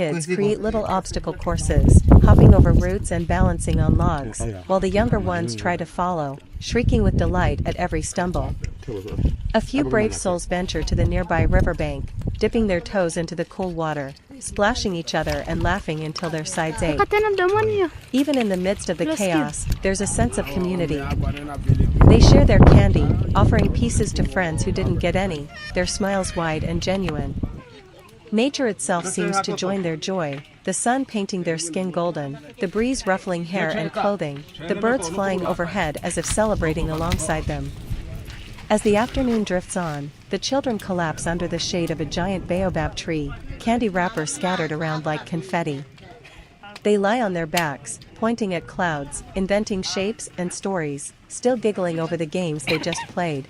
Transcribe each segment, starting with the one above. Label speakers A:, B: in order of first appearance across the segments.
A: kids create little obstacle courses, hopping over roots and balancing on logs, while the younger ones try to follow, shrieking with delight at every stumble. A few brave souls venture to the nearby riverbank, dipping their toes into the cool water, splashing each other and laughing until their sides ache. Even in the midst of the chaos, there's a sense of community. They share their candy, offering pieces to friends who didn't get any, their smiles wide and genuine. Nature itself seems to join their joy, the sun painting their skin golden, the breeze ruffling hair and clothing, the birds flying overhead as if celebrating alongside them. As the afternoon drifts on, the children collapse under the shade of a giant baobab tree, candy wrappers scattered around like confetti. They lie on their backs, pointing at clouds, inventing shapes and stories, still giggling over the games they just played.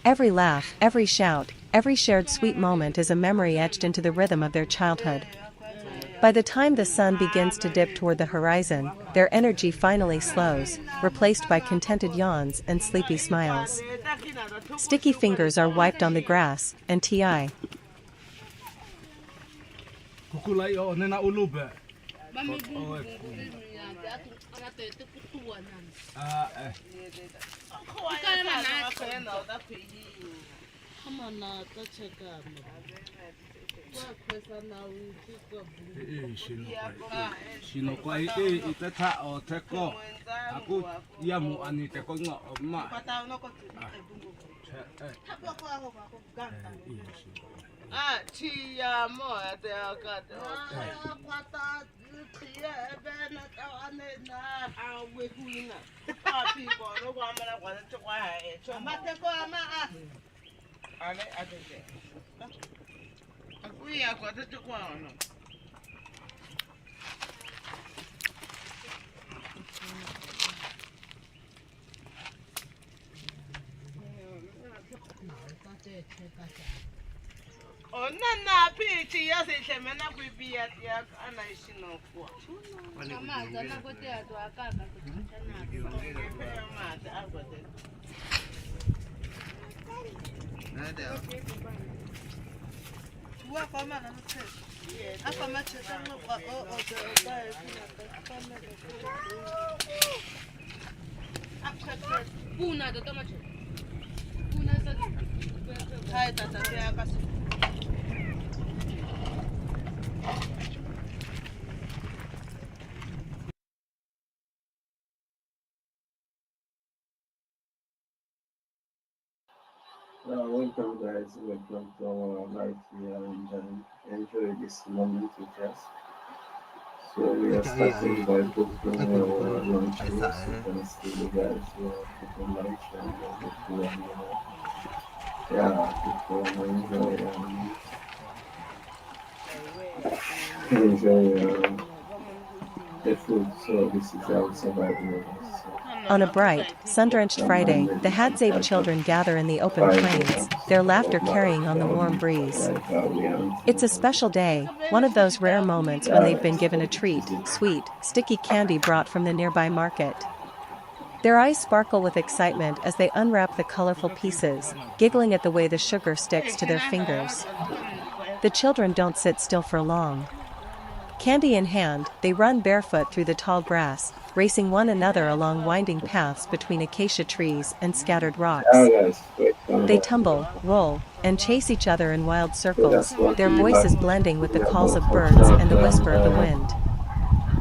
A: Every laugh, every shout, every shared sweet moment is a memory etched into the rhythm of their childhood. By the time the sun begins to dip toward the horizon, their energy finally slows, replaced by contented yawns and sleepy smiles. Sticky fingers are wiped on the grass, and T.I.
B: Welcome guys, welcome to our live here and enjoy this moment with us. So we are starting by booking our lunch here, so you can see the guys who are cooking lunch and hopefully people enjoy the food. So this is our survival.
A: On a bright, sun-drenched Friday, the Hadzabe children gather in the open plains, their laughter carrying on the warm breeze. It's a special day, one of those rare moments when they've been given a treat, sweet, sticky candy brought from the nearby market. Their eyes sparkle with excitement as they unwrap the colorful pieces, giggling at the way the sugar sticks to their fingers. The children don't sit still for long. Candy in hand, they run barefoot through the tall grass, racing one another along winding paths between acacia trees and scattered rocks. They tumble, roll, and chase each other in wild circles, their voices blending with the calls of birds and the whisper of the wind.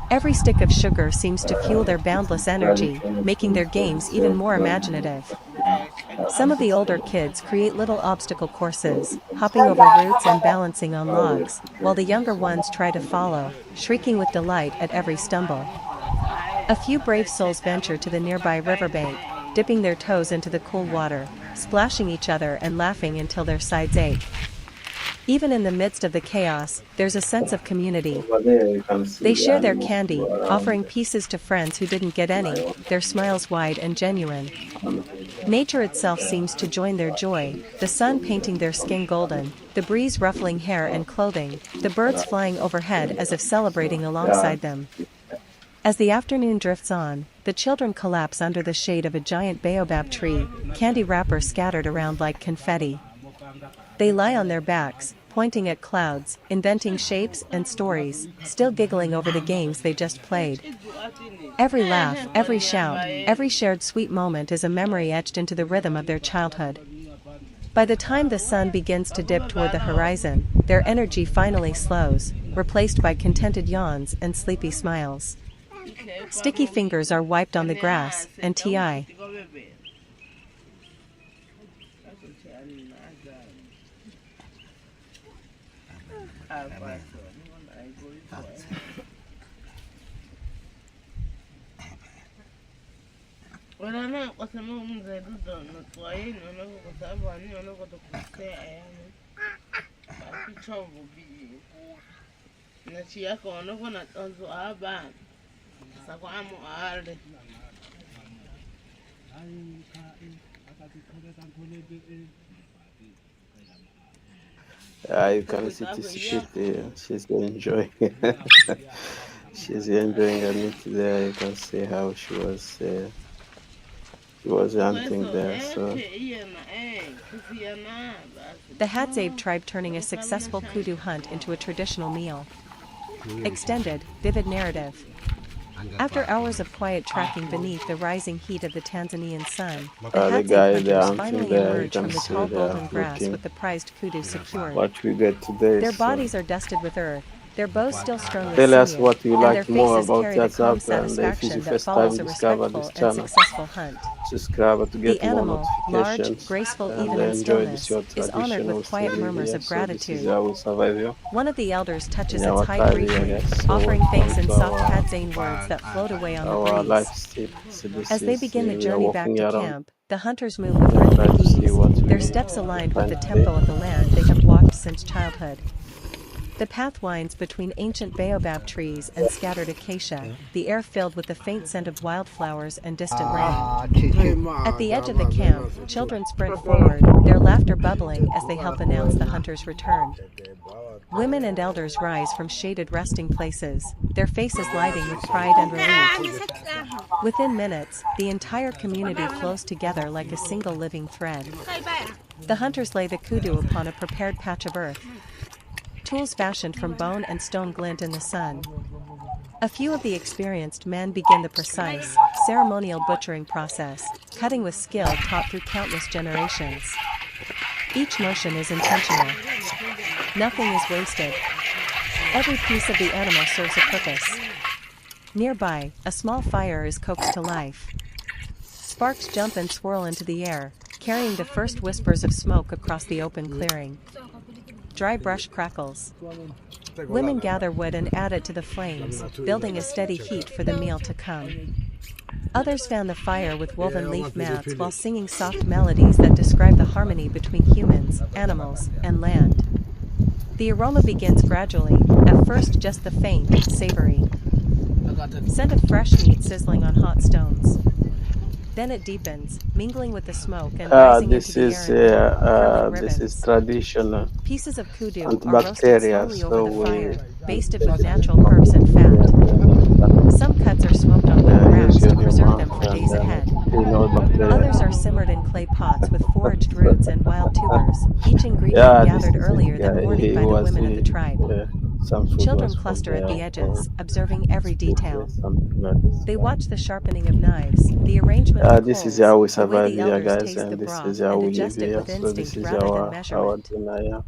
A: Every stick of sugar seems to fuel their boundless energy, making their games even more imaginative. Some of the older kids create little obstacle courses, hopping over roots and balancing on logs, while the younger ones try to follow, shrieking with delight at every stumble. A few brave souls venture to the nearby riverbank, dipping their toes into the cool water, splashing each other and laughing until their sides ache. Even in the midst of the chaos, there's a sense of community. They share their candy, offering pieces to friends who didn't get any, their smiles wide and genuine. Nature itself seems to join their joy, the sun painting their skin golden, the breeze ruffling hair and clothing, the birds flying overhead as if celebrating alongside them. As the afternoon drifts on, the children collapse under the shade of a giant baobab tree, candy wrappers scattered around like confetti. They lie on their backs, pointing at clouds, inventing shapes and stories, still giggling over the games they just played. Every laugh, every shout, every shared sweet moment is a memory etched into the rhythm of their childhood. By the time the sun begins to dip toward the horizon, their energy finally slows, replaced by contented yawns and sleepy smiles. Sticky fingers are wiped on the grass, and T.I.
C: Wala kwa sababu mzaidu na tuwaye na kwa sababu hani wana kwa tukusea yani basi chombo bi na chia kwa wana kwa na tonzo aba sa kwa amu alde
B: You can see she's enjoying. She's enjoying her meat there. You can see how she was hunting there. So
A: the Hadzabe tribe turning a successful kudu hunt into a traditional meal. Extended, vivid narrative. After hours of quiet tracking beneath the rising heat of the Tanzanian sun, the Hadzabe hunters finally emerge from the tall golden grass with the prized kudu secured.
B: What we get today.
A: Their bodies are dusted with earth, their bows still strung with
B: Tell us
A: sinew,
B: what you
A: and
B: like
A: their
B: more
A: faces
B: about
A: carry the calm
B: Hadzabe, and if
A: satisfaction
B: it's your
A: that
B: first
A: follows
B: time
A: a
B: discover
A: respectful
B: this
A: and
B: channel,
A: successful hunt.
B: subscribe to get
A: The
B: more
A: animal, large,
B: notifications,
A: graceful
B: and
A: even in
B: enjoy this
A: stillness,
B: your
A: is honored
B: traditional
A: with quiet
B: study
A: murmurs
B: here.
A: of
B: So this is
A: gratitude.
B: how we survive here
A: One of the elders touches
B: in
A: its
B: our
A: hide
B: tribe, I
A: briefly,
B: guess. So
A: offering thanks in
B: welcome to
A: soft Hadzane words that float away on the
B: our
A: breeze.
B: lifestyle. So this
A: As they
B: is
A: begin the
B: we are
A: journey back
B: walking
A: to
B: around,
A: camp, the hunters move with
B: try
A: rhythmic
B: to see
A: ease,
B: what
A: their
B: we
A: steps aligned with
B: find
A: the
B: today.
A: tempo of the land they have walked since childhood. The path winds between ancient baobab trees and scattered acacia, the air filled with the faint scent of wildflowers and distant rain. At the edge of the camp, children sprint forward, their laughter bubbling as they help announce the hunter's return. Women and elders rise from shaded resting places, their faces lighting with pride and relief. Within minutes, the entire community flows together like a single living thread. The hunters lay the kudu upon a prepared patch of earth. Tools fashioned from bone and stone glint in the sun. A few of the experienced men begin the precise, ceremonial butchering process, cutting with skill taught through countless generations. Each motion is intentional. Nothing is wasted. Every piece of the animal serves a purpose. Nearby, a small fire is coaxed to life. Sparks jump and swirl into the air, carrying the first whispers of smoke across the open clearing. Dry brush crackles. Women gather wood and add it to the flames, building a steady heat for the meal to come. Others fan the fire with woven leaf mats while singing soft melodies that describe the harmony between humans, animals, and land. The aroma begins gradually, at first just the faint, savory scent of fresh meat sizzling on hot stones. Then it deepens, mingling with the smoke and rising into the air in curling ribbons.
B: This is traditional
A: Pieces of kudu are roasted slowly
B: so
A: over the fire, basted with natural herbs and fat. Some cuts are smoked on wooden racks to preserve them for days ahead. Others are simmered in clay pots with foraged roots and wild tubers, each ingredient gathered earlier that morning by the women of the tribe. Children cluster at the edges, observing every detail. They watch the sharpening of knives, the arrangement of
B: this
A: coals,
B: is how we
A: the way
B: survive
A: the
B: here,
A: elders
B: guys,
A: taste
B: and
A: the
B: this
A: broth
B: is how
A: and
B: we live
A: adjust it
B: here.
A: with
B: So
A: instinct
B: this is
A: rather than
B: our
A: measurement.
B: dinner, yeah.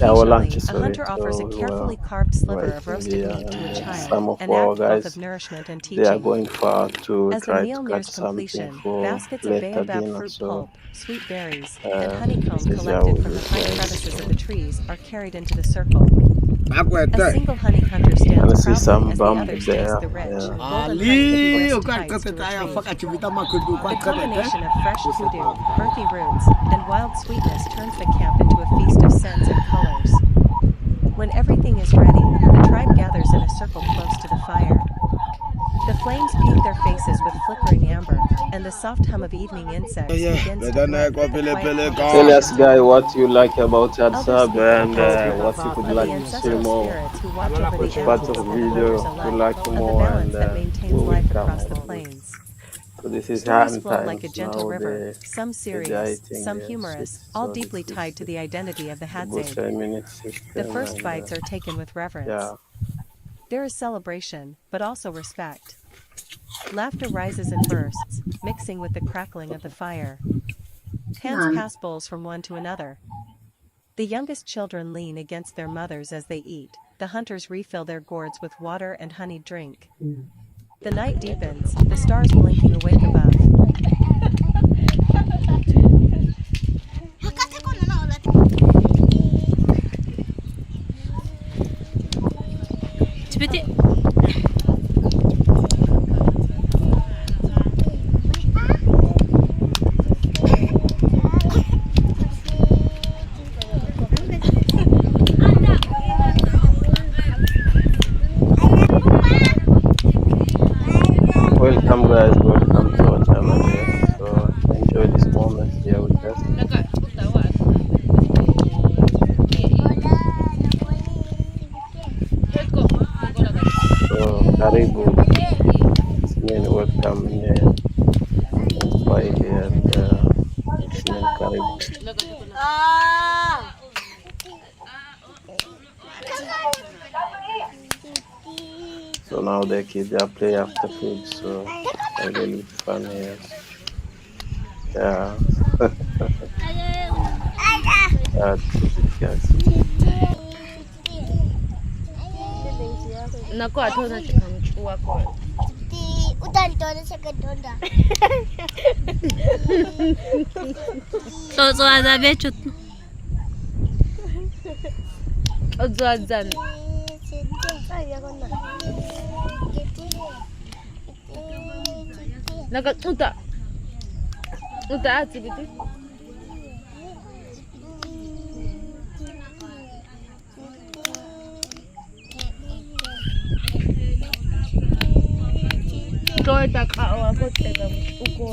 B: Our
A: Occasionally,
B: lunch,
A: a
B: sorry.
A: hunter offers a
B: So
A: carefully carved sliver
B: right
A: of roasted
B: here,
A: meat to a
B: some
A: child,
B: of
A: an
B: our
A: act both
B: guys,
A: of nourishment and
B: they are
A: teaching.
B: going far to
A: As the
B: try
A: meal
B: to
A: nears
B: catch something
A: completion,
B: for
A: baskets of
B: later
A: baobab
B: dinner.
A: fruit
B: So
A: pulp, sweet berries, and honeycomb
B: this is how
A: collected
B: we
A: from the
B: live,
A: high
B: guys.
A: crevices of the trees are carried into the circle. A single honey hunter
B: And I
A: stands
B: see some
A: proudly as the
B: bamboo
A: others
B: there.
A: taste the rich,
B: Yeah.
A: golden honey he risks heights to retrieve. The combination of fresh kudu, earthy roots, and wild sweetness turns the camp into a feast of scents and colors. When everything is ready, the tribe gathers in a circle close to the fire. The flames paint their faces with flickering amber, and the soft hum of evening insects begins to blend with the quiet
B: Tell us,
A: conversations
B: guys,
A: around.
B: what you like about
A: Elders
B: Hadzabe
A: speak of the
B: and
A: past
B: what
A: growth,
B: you could
A: of the
B: like to see
A: ancestral
B: more.
A: spirits who watch over the
B: Which part of
A: animals
B: the
A: and the
B: video
A: hunters
B: you
A: alike,
B: like
A: of the
B: more, and
A: balance that
B: we
A: maintains
B: will
A: life
B: come
A: across the
B: on.
A: plains.
B: this is
A: Stories
B: hunting
A: flow like
B: times
A: a gentle
B: now.
A: river, some
B: They are
A: serious,
B: eating
A: some
B: their sweet.
A: humorous, all
B: So
A: deeply
B: this
A: tied
B: is
A: to the identity of the
B: the
A: Hadzabe.
B: minute
A: The
B: system,
A: first
B: and
A: bites are taken with reverence.
B: yeah.
A: There is celebration, but also respect. Laughter rises in bursts, mixing with the crackling of the fire. Hands pass bowls from one to another. The youngest children lean against their mothers as they eat. The hunters refill their gourds with water and honeyed drink. The night deepens, the stars blinking awake above.
B: Welcome, guys. Welcome to our channel. Yes. So enjoy this moment here with us. So karibu. It's mean welcome in Swahili, and it's mean karibu. So now the kids are play after food, so it's really fun here. Yeah. That's it, guys.
C: Nako atona chikamchua kwa.
D: Utanitona sekadonda.
E: So Hadzabe chut.
C: Odzadzan. Naka uta. Uta atibiti. Toy takawa ko tega uko.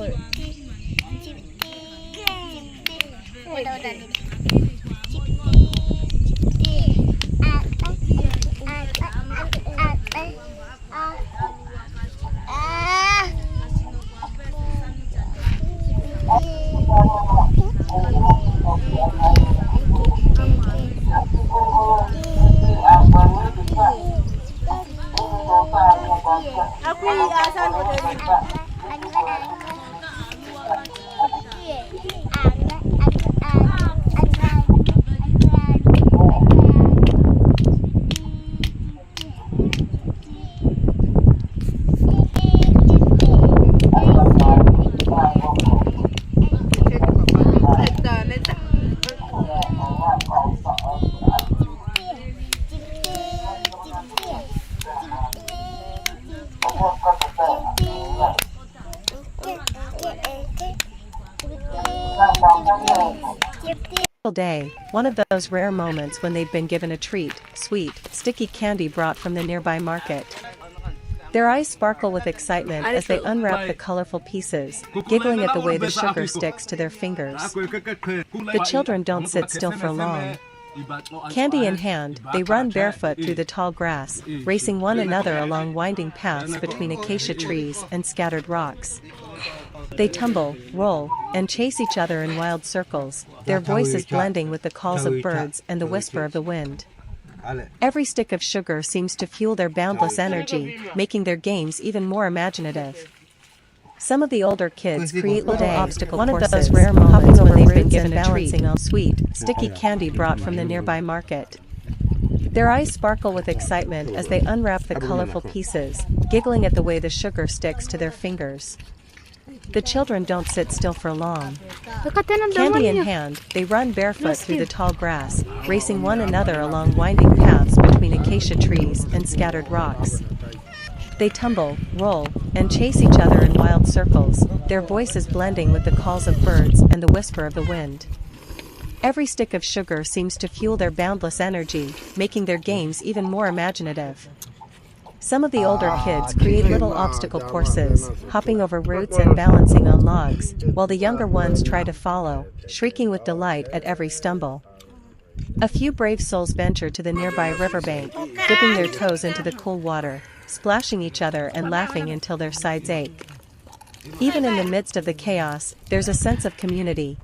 D: Aku iasan
A: Day, one of those rare moments when they've been given a treat, sweet, sticky candy brought from the nearby market. Their eyes sparkle with excitement as they unwrap the colorful pieces, giggling at the way the sugar sticks to their fingers. The children don't sit still for long. Candy in hand, they run barefoot through the tall grass, racing one another along winding paths between acacia trees and scattered rocks. They tumble, roll, and chase each other in wild circles, their voices blending with the calls of birds and the whisper of the wind. Every stick of sugar seems to fuel their boundless energy, making their games even more imaginative. Some of the older kids create little obstacle courses, one of those rare moments when they've been given a treat, sweet, sticky candy brought from the nearby market. Their eyes sparkle with excitement as they unwrap the colorful pieces, giggling at the way the sugar sticks to their fingers. The children don't sit still for long. Candy in hand, they run barefoot through the tall grass, racing one another along winding paths between acacia trees and scattered rocks. They tumble, roll, and chase each other in wild circles, their voices blending with the calls of birds and the whisper of the wind. Every stick of sugar seems to fuel their boundless energy, making their games even more imaginative. Some of the older kids create little obstacle courses, hopping over roots and balancing on logs, while the younger ones try to follow, shrieking with delight at every stumble. A few brave souls venture to the nearby riverbank, dipping their toes into the cool water, splashing each other and laughing until their sides ache. Even in the midst of the chaos, there's a sense of community.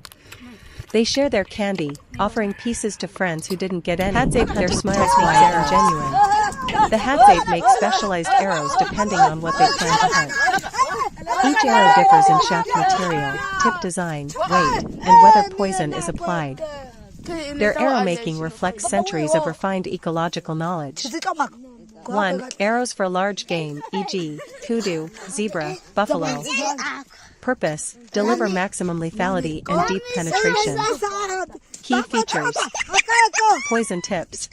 A: They share their candy, offering pieces to friends who didn't get any. Hadzabe, their smiles wide and genuine. The Hadzabe make specialized arrows depending on what they plan to hunt. Each arrow differs in shaft material, tip design, weight, and whether poison is applied. Their arrow making reflects centuries of refined ecological knowledge. 1. Arrows for large game, e.g., kudu, zebra, buffalo. Purpose: deliver maximum lethality and deep penetration. Key features: poison tips.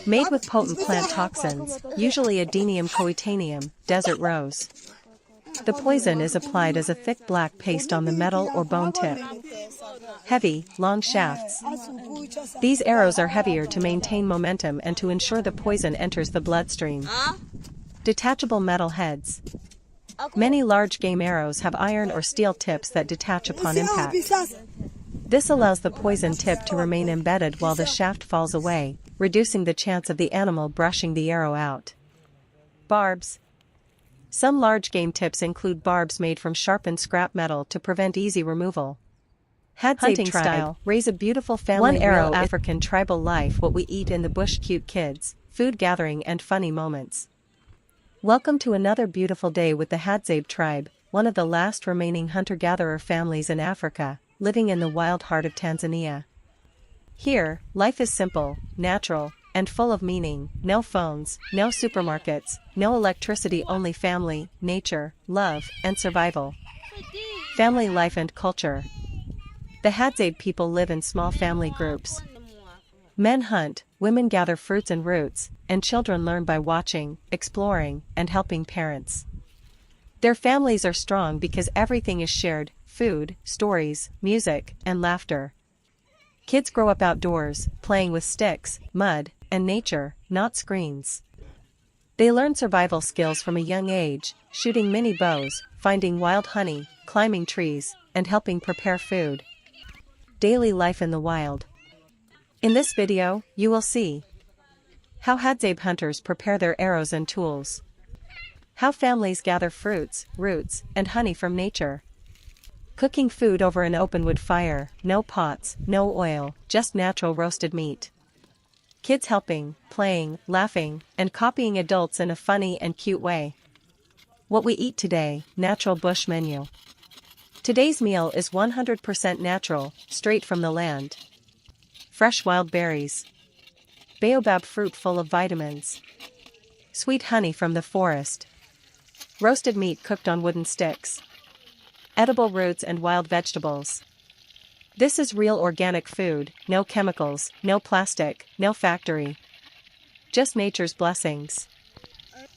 A: Made with potent plant toxins, usually Adenium coetaneum, desert rose. The poison is applied as a thick black paste on the metal or bone tip. Heavy, long shafts. These arrows are heavier to maintain momentum and to ensure the poison enters the bloodstream. Detachable metal heads. Many large game arrows have iron or steel tips that detach upon impact. This allows the poison tip to remain embedded while the shaft falls away, reducing the chance of the animal brushing the arrow out. Barbs. Some large game tips include barbs made from sharpened scrap metal to prevent easy removal. Hadzabe style, raise a beautiful family. One arrow, African tribal life, what we eat in the bush, cute kids, food gathering and funny moments. Welcome to another beautiful day with the Hadzabe tribe, one of the last remaining hunter-gatherer families in Africa, living in the wild heart of Tanzania. Here, life is simple, natural, and full of meaning. No phones, no supermarkets, no electricity, only family, nature, love, and survival. Family life and culture. The Hadzabe people live in small family groups. Men hunt, women gather fruits and roots, and children learn by watching, exploring, and helping parents. Their families are strong because everything is shared: food, stories, music, and laughter. Kids grow up outdoors, playing with sticks, mud, and nature, not screens. They learn survival skills from a young age, shooting mini bows, finding wild honey, climbing trees, and helping prepare food. Daily life in the wild. In this video, you will see how Hadzabe hunters prepare their arrows and tools, how families gather fruits, roots, and honey from nature, cooking food over an open wood fire, no pots, no oil, just natural roasted meat, kids helping, playing, laughing, and copying adults in a funny and cute way. What we eat today, natural bush menu. Today's meal is 100% natural, straight from the land. Fresh wild berries. Baobab fruit full of vitamins. Sweet honey from the forest. Roasted meat cooked on wooden sticks. Edible roots and wild vegetables. This is real organic food, no chemicals, no plastic, no factory. Just nature's blessings.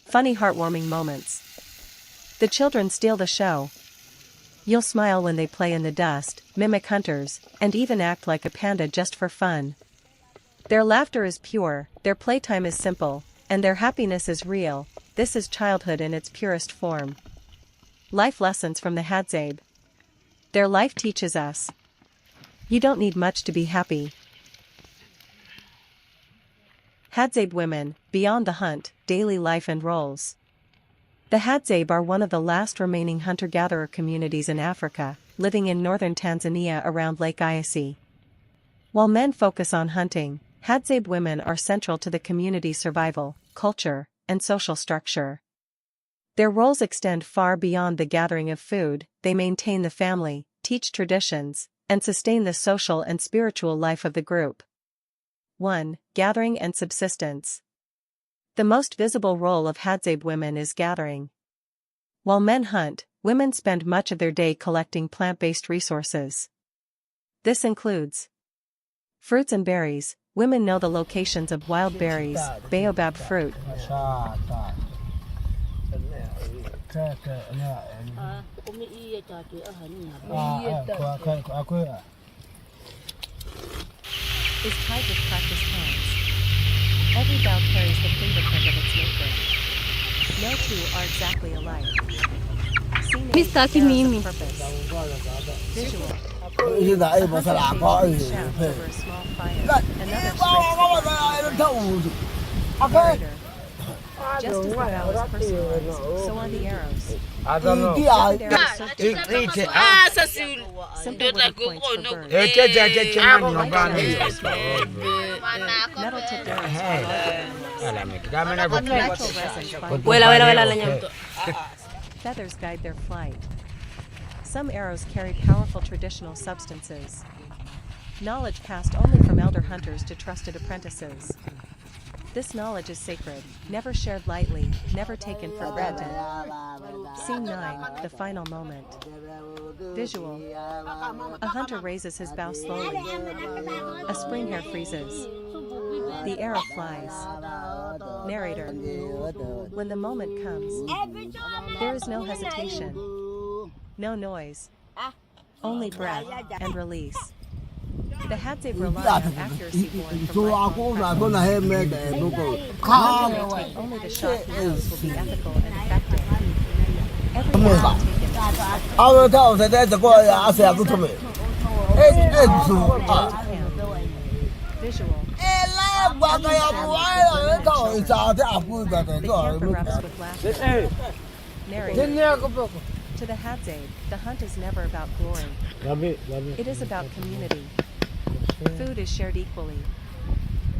A: Funny heartwarming moments. The children steal the show. You'll smile when they play in the dust, mimic hunters, and even act like a panda just for fun. Their laughter is pure, their playtime is simple, and their happiness is real. This is childhood in its purest form. Life lessons from the Hadzabe. Their life teaches us: you don't need much to be happy. Hadzabe women, beyond the hunt, daily life and roles. The Hadzabe are one of the last remaining hunter-gatherer communities in Africa, living in northern Tanzania around Lake Eyasi. While men focus on hunting, Hadzabe women are central to the community's survival, culture, and social structure. Their roles extend far beyond the gathering of food. They maintain the family, teach traditions, and sustain the social and spiritual life of the group. 1. Gathering and subsistence. The most visible role of Hadzabe women is gathering. While men hunt, women spend much of their day collecting plant-based resources. This includes fruits and berries. Women know the locations of wild berries, baobab fruit. Is tied with practiced hands. Every bough carries the fingerprint of its maker. No two are exactly alike. Mr. Kinimi. Visual. Over a small fire. Another strikes the Just as the bow is personalized, so are the arrows.
E: I don't know.
A: Different arrows serve different
E: Eat it.
C: Ah,
A: simple wooden points for birds. Metal tipped arrows for natural resins bind
F: Vuela.
A: feathers guide their flight. Some arrows carry powerful traditional substances. Knowledge passed only from elder hunters to trusted apprentices. This knowledge is sacred, never shared lightly, never taken for granted. Scene 9, the final moment. Visual. A hunter raises his bow slowly. A spring hare freezes. The arrow flies. Narrator. When the moment comes, there is no hesitation, no noise, only breath and release. The Hadzabe rely on accuracy born from lifelong practice. Only the shot he knows will be ethical and effective. Every arrow taken visual. The camper erupts with laughter. Narrator. To the Hadzabe, the hunt is never about glory. It is about community. Food is shared equally.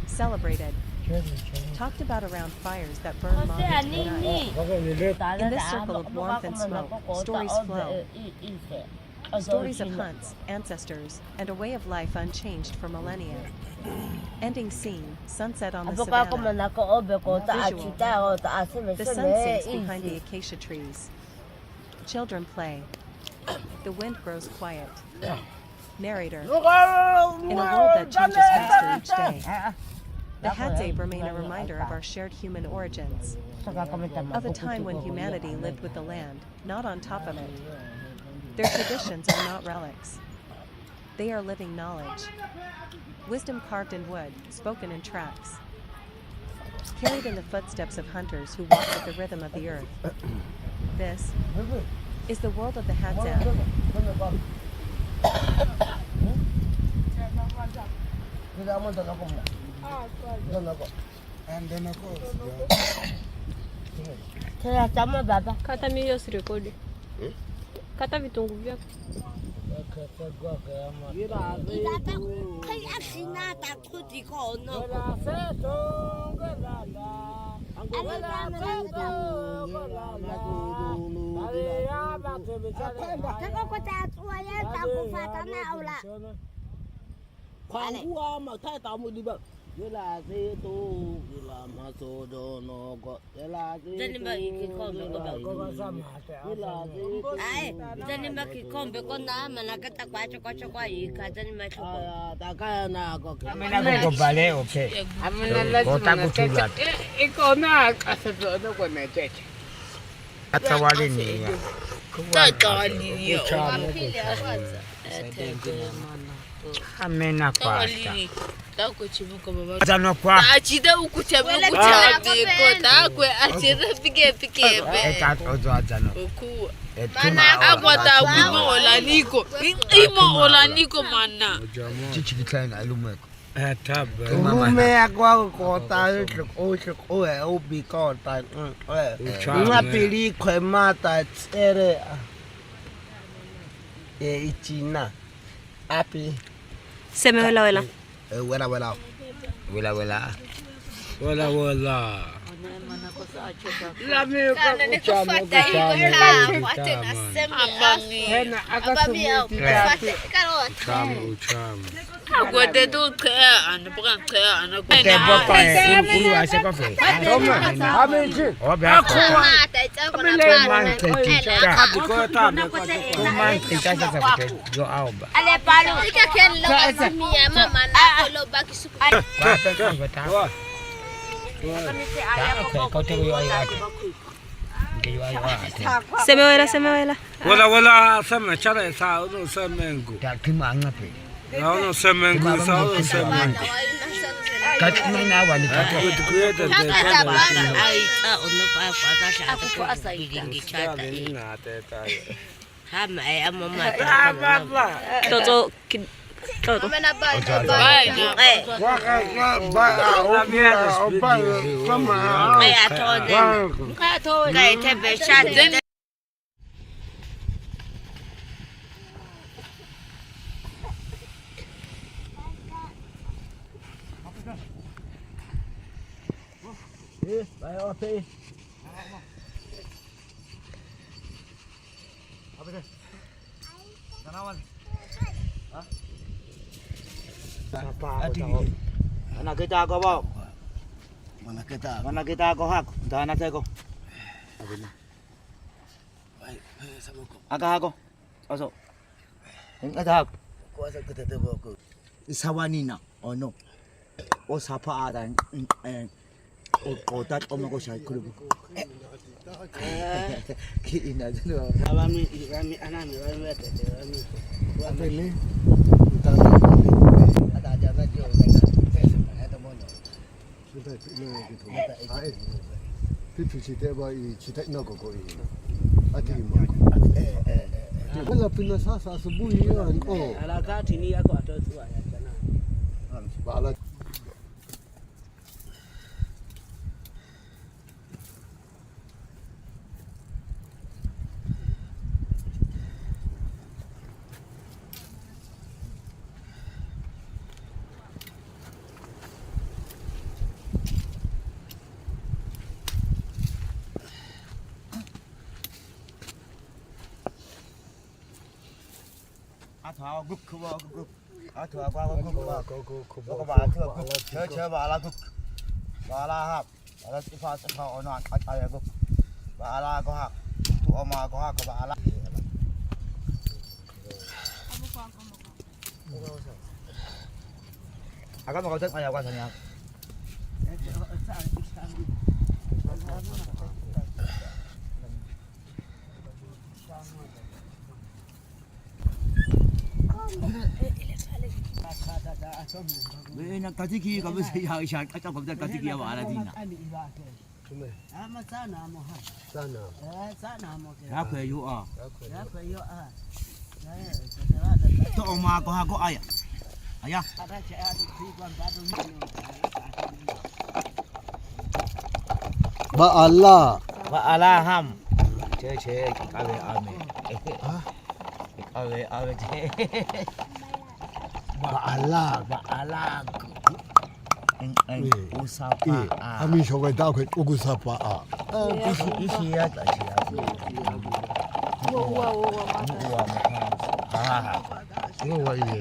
A: Celebrated. Talked about around fires that burn long into the night. In this circle of warmth and smoke, stories flow. Stories of hunts, ancestors, and a way of life unchanged for millennia. Ending scene, sunset on the savannah. Visual. The sun sinks behind the acacia trees. Children play. The wind grows quiet. Narrator. In a world that changes faster each day, the Hadzabe remain a reminder of our shared human origins. Of a time when humanity lived with the land, not on top of it. Their traditions are not relics. They are living knowledge. Wisdom carved in wood, spoken in tracks. Carried in the footsteps of hunters who walk with the rhythm of the earth. This is the world of the Hadzabe.
F: Kata milho si rekodi. Kata vitunguu vyako.
E: Amena pasta.
C: Achida ukuchame kota kwe achida pike oku mana akwata kumo olaniko imo olaniko mana
E: Chichikitana alumeko.
B: Ume agwa kota obi kota. Ngapili kwemata tsere. Ichina. Api.
F: Seme wela.
E: Wela.
F: Seme wela.
E: Wela sama chara sa no semengu.
B: Takima ngapi.
E: No semengu sa semengu.
B: Katina na wani kata.
F: Toto Todo.
C: Vai na
F: Vai,
G: Mana kita kau bawa? Mana kita kau hak? Dah nak saya kau. Agak aku. Asok. Enggak hak.
H: Kuasa kita terbawa ke. Sawani nak, oh no. Oh siapa ada? Oh tak, oh mau saya kuru. Kina tu.
G: Kami anak kami ada.
H: Apa ni? Ada jaga dia. Ada mana?
I: Sudah ini gitu. Itu cerita bayi, cerita nak kau ini. Ada mana? Kalau pina sasa sebuah yang oh.
G: Alaga sini aku ada tu ayat sana.
I: Bala.
G: Thảo gục không gục, thảo qua gục mà, có bà thưa gục, chơi bà là gục, bà là hạp, bà là pha thảo nọ, ai gục, bà là có hạp, tụi mà có hạp có bà là. Có một câu thức ai quan trọng nhá.
H: Bây giờ cái gì có bây giờ hay sao? Các bạn cái gì vậy là gì nào?
G: Ama sana mo ha.
I: Sana.
G: Sana mo.
H: Đã khỏe yêu à?
G: Đã khỏe yêu à.
H: Tụi ông mà có hai có ai à? Ai à?
G: Ada cek ada si quan ba tu ni.
I: Ba Allah.
G: Ba Allah ham. Cek ave ame. Ave cek.
I: Ba Allah.
G: Ba Allah. Usapa.
I: Kami sokai tahu ke usapa ah.
G: Isi ya tak isi ya.
F: Wow.
I: Wah ini.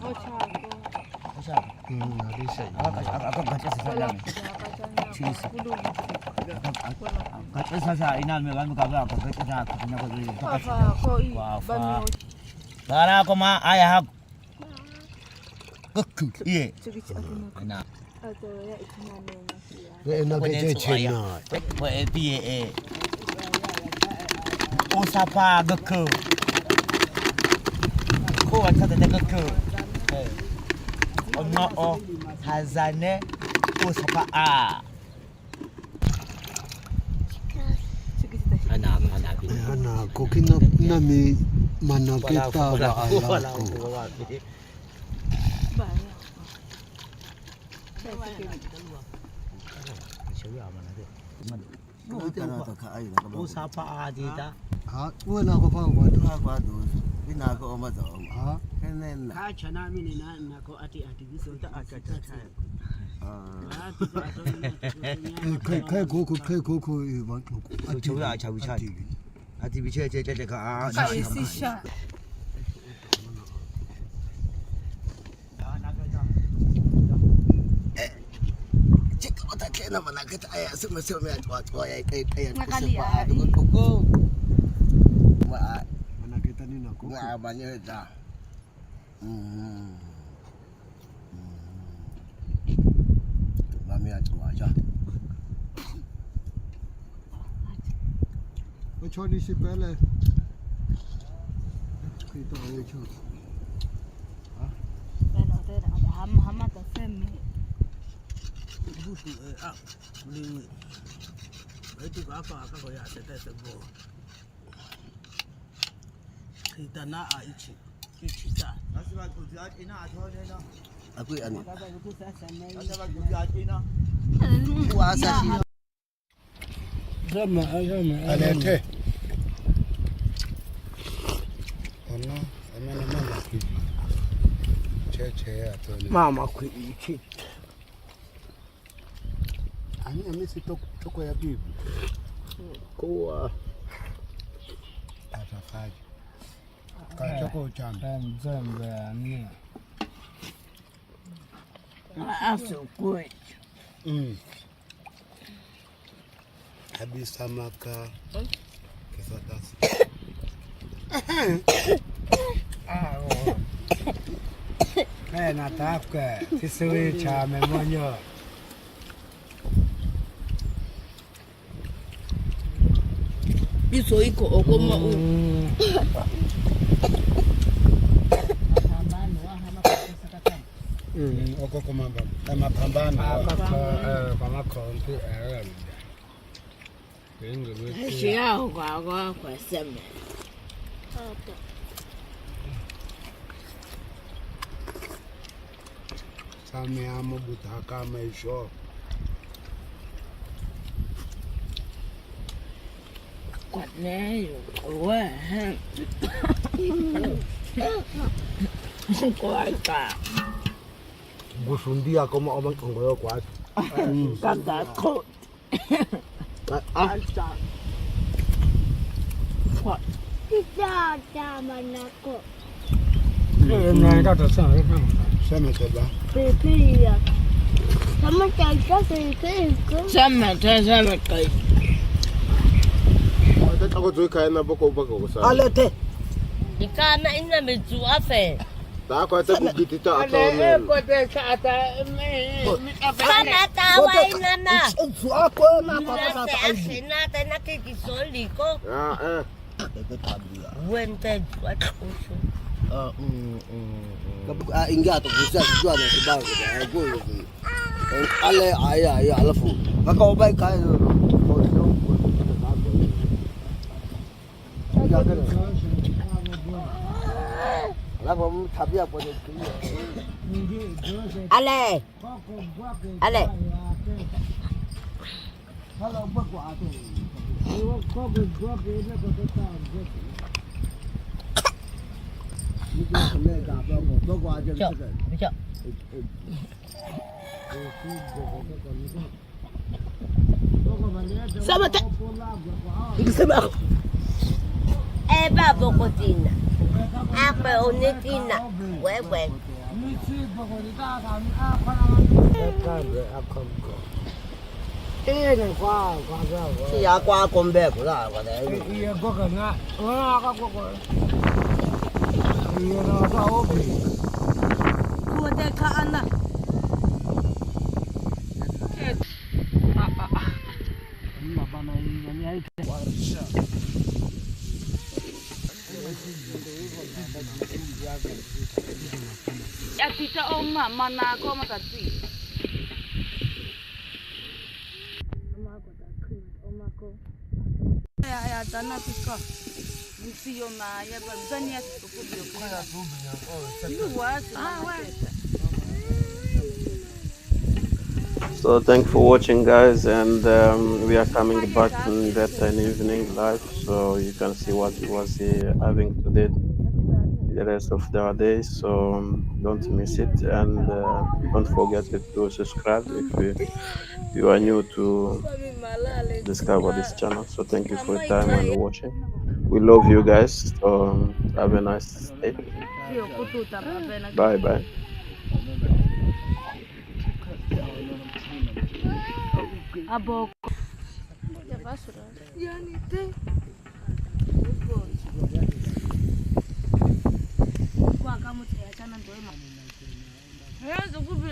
G: Macam.
I: Nanti saya.
G: Aku baca sesuatu lagi. Cheese. Baca sesuatu ini memang bukan apa. Baca sesuatu punya apa. Karena aku mah ayah aku. Kekku. Iya. Enak.
I: Enak kerja Cina.
G: Buat PA. Usapa kekku. Kau kata kekku. Ono Hazane Usapa A.
I: Anak, kau kena nami mana kita ba Allah.
G: Usapa A di ta.
I: Ha, mana kau faham apa?
H: Apa tu? Bina kau amat tahu.
I: Ha,
H: Kenen.
G: Ka chana mini na ko ati biso ta aka ta.
I: kai koko iban.
G: Coba cawi cawi. Ati bicara cek ka.
F: Kai sisha.
H: Cik kau tak kena mana kita ayat semua tua ayat usapa dengan koko.
I: Mana kita ni nak koko.
H: Wah banyak dah. Mami atu aja.
I: Macam ni si pele. Kita ayat cakap.
G: Busu boleh. Itu apa kau ya saya sebut. Kita nak ichi ta.
H: Aku ani.
E: Sama.
I: Alete. Ono, mama ki. Che atoni.
E: Mama ki.
I: Ani amisi toko ya bibi.
E: Kwa.
I: Atafaji. Ka toko chamba.
E: Mzembe ani.
C: Aso great.
I: Habisa maka. Kifatasi.
E: Nataka kisiri cha memonyo.
C: Iso iko okoma u.
I: Oko kumamba. Mapambano.
E: Kama konti
C: Shia kwa sema.
I: Sami amo butaka maisho.
C: Kwa nayo wa. Kwa ka.
I: Gusundia kama obang kongoyo kwa.
C: Kanda ko. Alta. Kwa.
D: Kita manako.
I: Sema keba.
D: Pipi ya. Sama kaita pipi.
C: Sama kai.
I: Ako tuwi kaya na bako sa.
H: Alete.
C: Ikana ina mezu afe.
I: Ta ako ata bugitita ato.
C: Ko te kata me. Kana tawa ina na.
H: Su ako na
C: Nata asinata na kikisoli ko. Wente what usho.
H: Inga to kusa jua na kibao kwa go. Ale aya alafu. Kaka obai kai. Alafu tabia kwa
C: Ale.
H: Hello bakwa ato.
C: Sabata. Ikisema. Babo kotina. Ape onetina. Wewe.
H: Si ya kwa kombe kula kwa dai.
E: Iya gua kena. Ka gua. Iya na ta obi.
C: Ku de ka ana.
F: Akita oma mana ko matati. Ya dana pika. Msio na ya bazani ya kukudio kwa.
B: So thanks for watching, guys, and we are coming back in that evening live, so you can see what we was having today, the rest of the day. So don't miss it, and don't forget to subscribe if you are new to discover this channel. So thank you for your time and watching. We love you guys. So have a nice day. Bye bye.
F: Abo. Ya basura. Yani te. Kwa kama tuyachana ndio. Hayo zukubi.